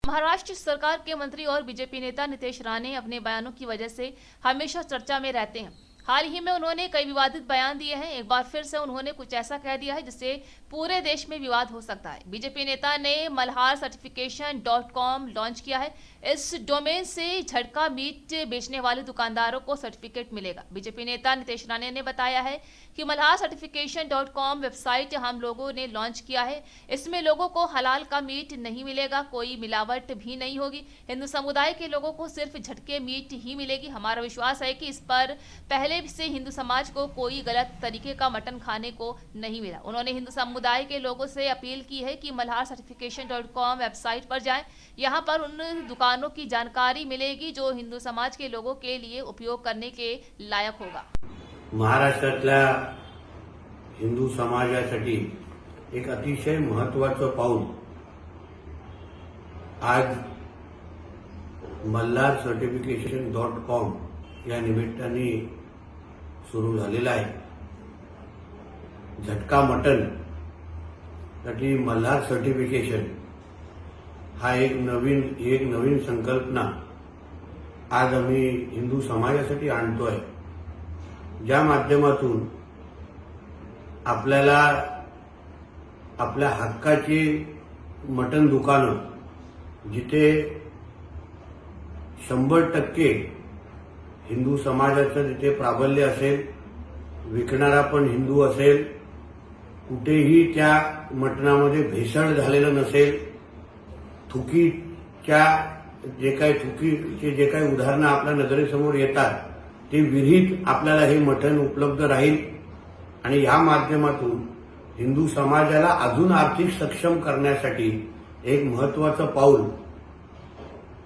महाराष्ट्र सरकार के मंत्री और बीजेपी नेता नीतीश राणे अपने बयानों की वजह से हमेशा चर्चा में रहते हैं। हाल ही में उन्होंने कई विवादित बयान दिए हैं। एक बार फिर से उन्होंने कुछ ऐसा कह दिया है जिससे पूरे देश में विवाद हो सकता है। बीजेपी नेता ने मल्हार सर्टिफिकेशन.com लॉन्च किया है। इस डोमेन से झटका मीट बेचने वाले दुकानदारों को सर्टिफिकेट मिलेगा। बीजेपी नेता नीतीश राणे ने बताया है कि मल्हार सर्टिफिकेशन.com वेबसाइट हम लोगों ने लॉन्च किया है। इसमें लोगों को हलाल का मीट नहीं मिलेगा, कोई मिलावट भी नहीं होगी। हिंदू समुदाय के लोगों को सिर्फ झटके मीट ही मिलेगी। हमारा विश्वास है कि इस पर पहले से हिंदू समाज को कोई गलत तरीके का मटन खाने को नहीं मिला। उन्होंने हिंदू समुदाय के लोगों से अपील की है कि मल्हार सर्टिफिकेशन.com वेबसाइट पर जाएं। यहां पर उन दुकानों की जानकारी मिलेगी जो हिंदू समाज के लोगों के लिए उपयोग करने के लायक होगा। महाराष्ट्रातल्या हिंदू समाजासाठी एक अतिशय महत्त्वाचं पाऊल आज मल्हार सर्टिफिकेशन.com या निमित्ताने सुरू झालेला आहे। झटका मटन साठी मल्हार सर्टिफिकेशन हा एक नवीन संकल्पना आज आम्ही हिंदू समाजासाठी आणतोय, ज्या माध्यमातून आपल्याला आपल्या हक्काची मटन दुकानं जिथे 100% हिंदू समाजाचं तिथे प्राबल्य असेल, विकणारा पण हिंदू असेल, कुठेही त्या मटणामध्ये भेसळ झालेलं नसेल, थुकीचे जे काही उदाहरणं आपल्या नजरेसमोर येतात ते विरहित आपल्याला हे मटण उपलब्ध राहील आणि या माध्यमातून हिंदू समाजाला अजून आर्थिक सक्षम करण्यासाठी एक महत्त्वाचं पाऊल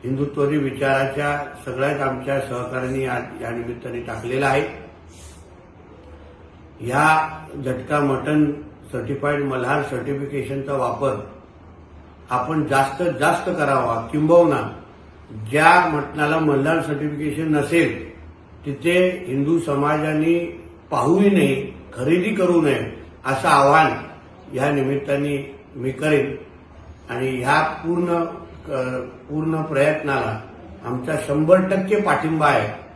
हिंदुत्ववादी विचाराच्या सगळ्याच आमच्या सहकाऱ्यांनी या निमित्ताने टाकलेला आहे। या झटका मटन सर्टिफाईड मल्हार सर्टिफिकेशनचा वापर आपण जास्तीत जास्त करावा, किंबहुना ज्या मटणाला मल्हार सर्टिफिकेशन नसेल तिथे हिंदू समाजाने पाहूही नये, खरेदी करू नये असं आवाहन या निमित्ताने मी करेन आणि ह्या पूर्ण प्रयत्नाला आमचा 100% पाठिंबा आहे।